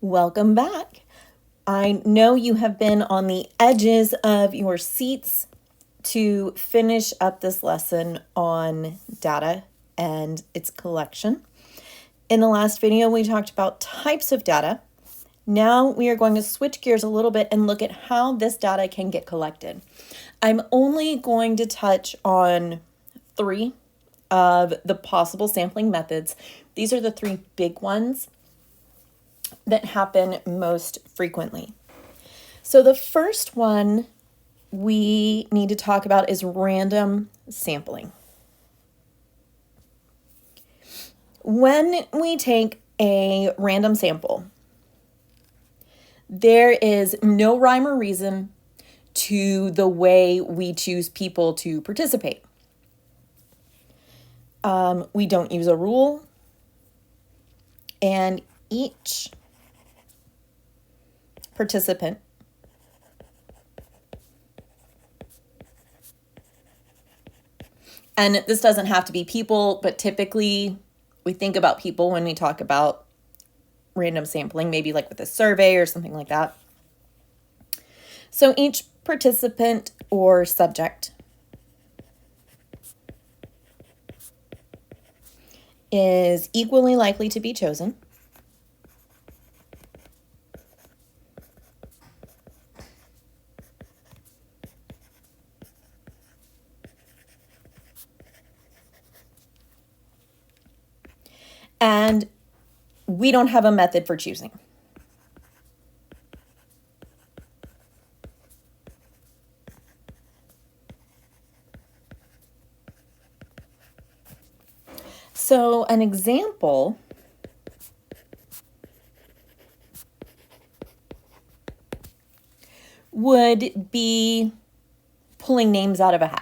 Welcome back. I know you have been on the edges of your seats to finish up this lesson on data and its collection. In the last video, we talked about types of data. Now we are going to switch gears a little bit and look at how this data can get collected. I'm only going to touch on 3 of the possible sampling methods. These are the 3 big ones that happen most frequently. So the first one we need to talk about is random sampling. When we take a random sample, there is no rhyme or reason to the way we choose people to participate. We don't use a rule, and each participant and this doesn't have to be people, but typically we think about people when we talk about random sampling, maybe like with a survey or something like that. So each participant or subject is equally likely to be chosen. And we don't have a method for choosing. So an example would be pulling names out of a hat.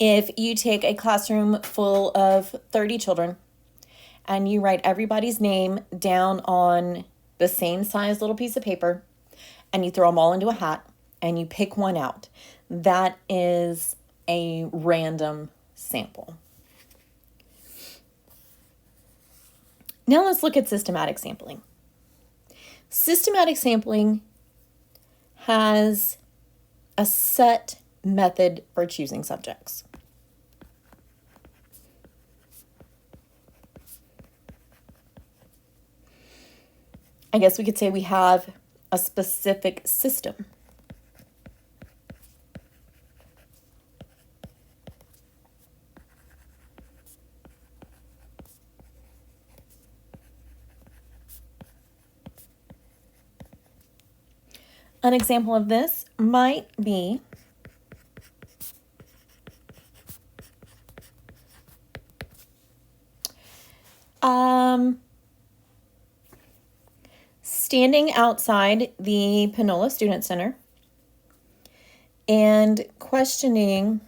If you take a classroom full of 30 children and you write everybody's name down on the same size little piece of paper and you throw them all into a hat and you pick one out, that is a random sample. Now let's look at systematic sampling. Systematic sampling has a set method for choosing subjects. I guess we could say we have a specific system. An example of this might be standing outside the Panola Student Center and questioning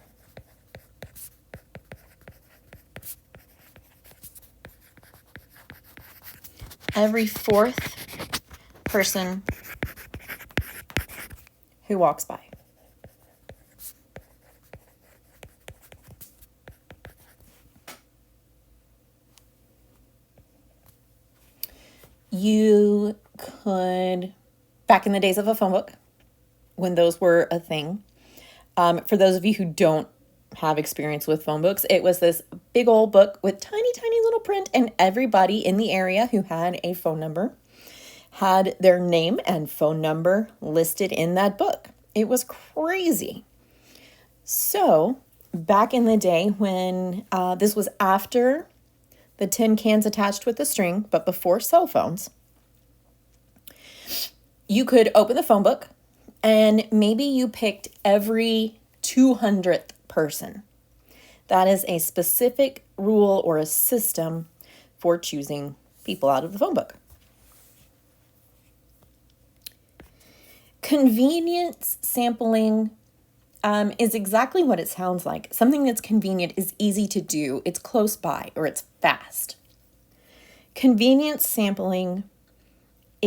every 4th person who walks by. You could, back in the days of a phone book, when those were a thing, for those of you who don't have experience with phone books, it was this big old book with tiny, tiny little print, and everybody in the area who had a phone number had their name and phone number listed in that book. It was crazy. So back in the day when this was after the tin cans attached with the string, but before cell phones, you could open the phone book and maybe you picked every 200th person. That is a specific rule or a system for choosing people out of the phone book. Convenience sampling is exactly what it sounds like. Something that's convenient is easy to do. It's close by or it's fast. Convenience sampling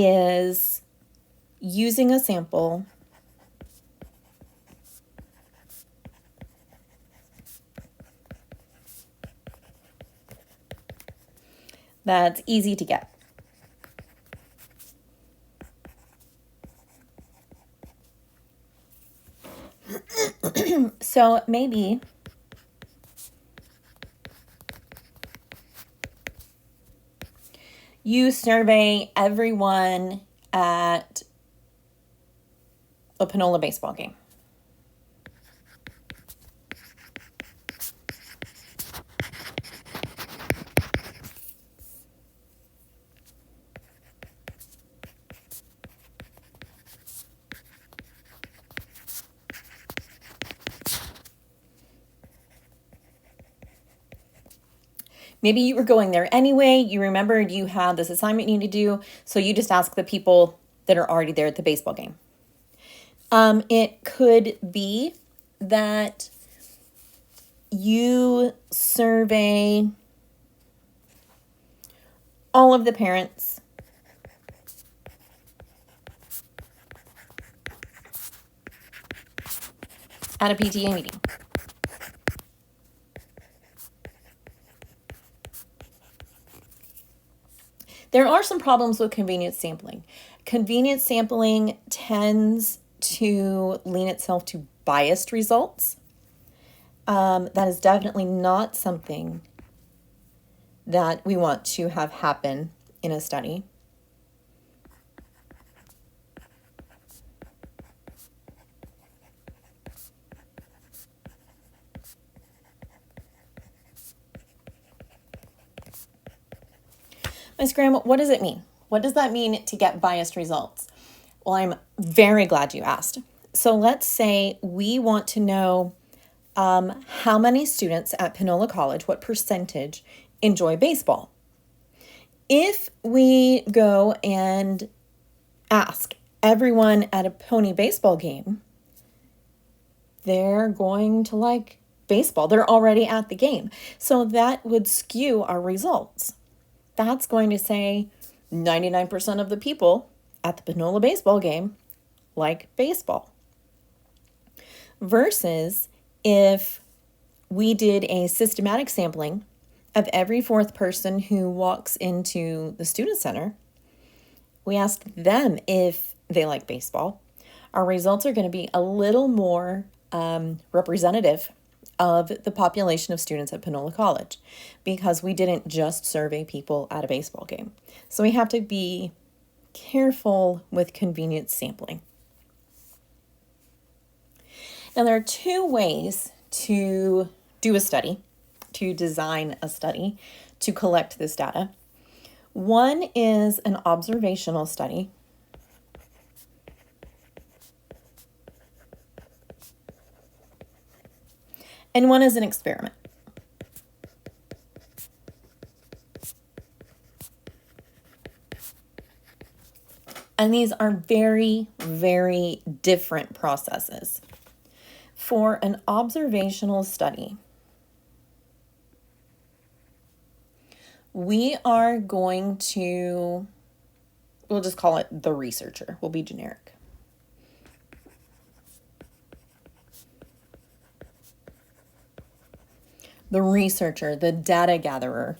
is using a sample that's easy to get. So maybe you survey everyone at a Panola baseball game. Maybe you were going there anyway. You remembered you had this assignment you need to do, so you just ask the people that are already there at the baseball game. It could be that you survey all of the parents at a PTA meeting. There are some problems with convenience sampling. Convenience sampling tends to lean itself to biased results. That is definitely not something that we want to have happen in a study. Ms. Graham, what does it mean? What does that mean to get biased results? Well, I'm very glad you asked. So let's say we want to know how many students at Panola College, what percentage enjoy baseball. If we go and ask everyone at a Pony baseball game, they're going to like baseball. They're already at the game. So that would skew our results. That's going to say 99% of the people at the Panola baseball game like baseball. Versus if we did a systematic sampling of every fourth person who walks into the student center, we asked them if they like baseball. Our results are going to be a little more representative of the population of students at Panola College, because we didn't just survey people at a baseball game. So we have to be careful with convenience sampling. Now, there are two ways to do a study, to design a study, to collect this data. One is an observational study. And one is an experiment. And these are very, very different processes. For an observational study, we are going to, we'll just call it the researcher. We'll be generic. The researcher, the data gatherer,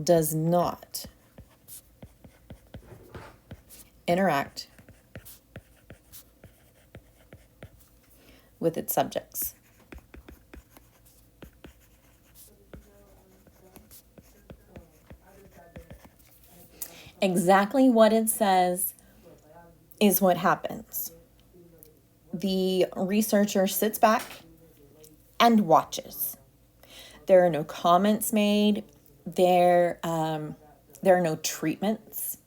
does not interact with its subjects. Exactly what it says is what happens. The researcher sits back and watches. There are no comments made. There are no treatments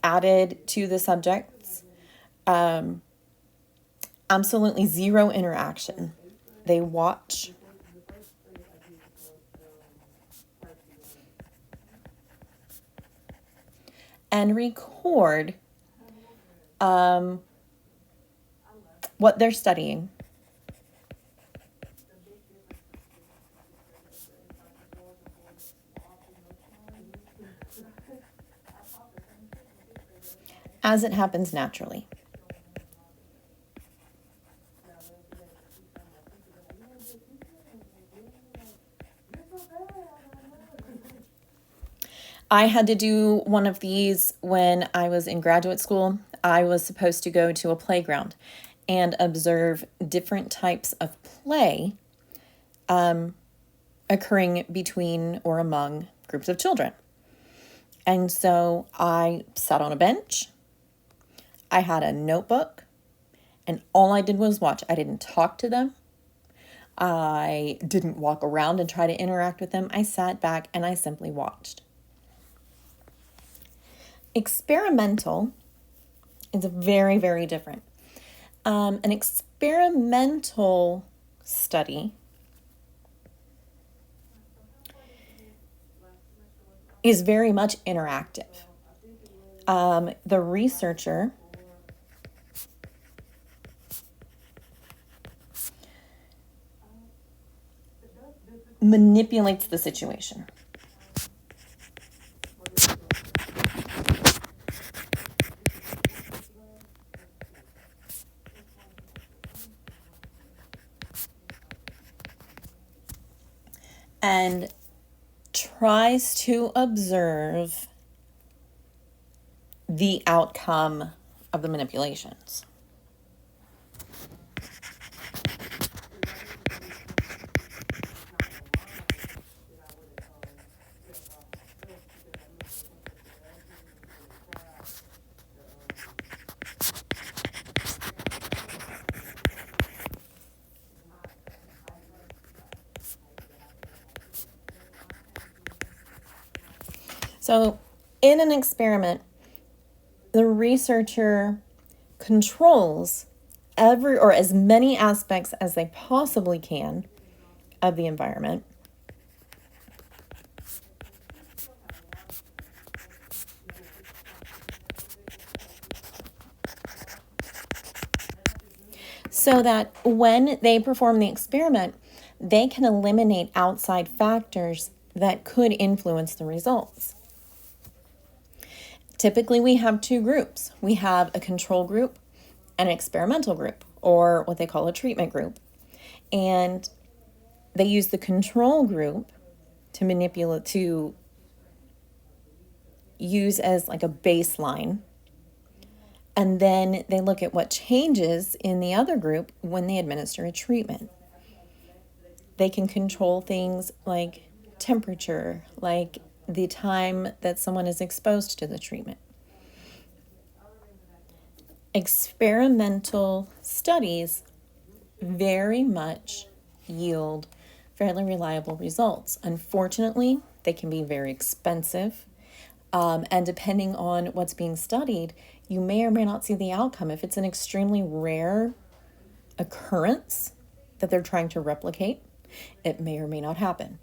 added to the subjects. Absolutely zero interaction. They watch. And record what they're studying. as it happens naturally. I had to do one of these when I was in graduate school. I was supposed to go to a playground and observe different types of play occurring between or among groups of children. And so I sat on a bench. I had a notebook, and all I did was watch. I didn't talk to them. I didn't walk around and try to interact with them. I sat back and I simply watched. Experimental is very, very different. An experimental study is very much interactive. The researcher manipulates the situation. And tries to observe the outcome of the manipulations. So in an experiment, the researcher controls every or as many aspects as they possibly can of the environment. So that when they perform the experiment, they can eliminate outside factors that could influence the results. Typically, we have two groups. We have a control group and an experimental group, or what they call a treatment group. And they use the control group to use as like a baseline. And then they look at what changes in the other group when they administer a treatment. They can control things like temperature, like the time that someone is exposed to the treatment. Experimental studies very much yield fairly reliable results. Unfortunately, they can be very expensive. And depending on what's being studied, you may or may not see the outcome. If it's an extremely rare occurrence that they're trying to replicate, it may or may not happen.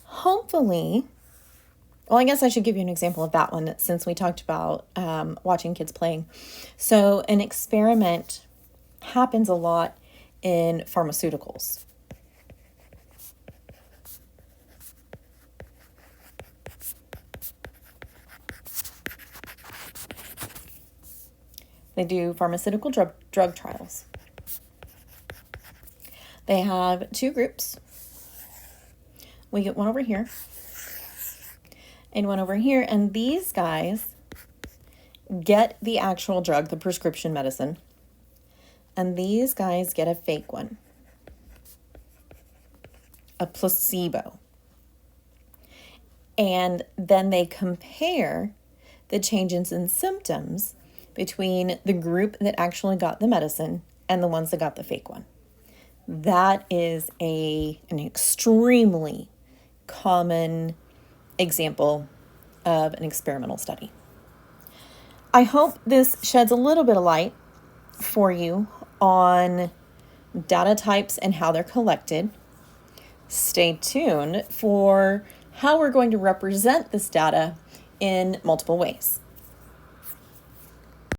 Hopefully, well, I guess I should give you an example of that one since we talked about watching kids playing. So an experiment happens a lot in pharmaceuticals. They do pharmaceutical drug trials. They have two groups. We get one over here and one over here, and these guys get the actual drug, the prescription medicine, and these guys get a fake one, a placebo. And then they compare the changes in symptoms between the group that actually got the medicine and the ones that got the fake one. That is an extremely common example of an experimental study. I hope this sheds a little bit of light for you on data types and how they're collected. Stay tuned for how we're going to represent this data in multiple ways.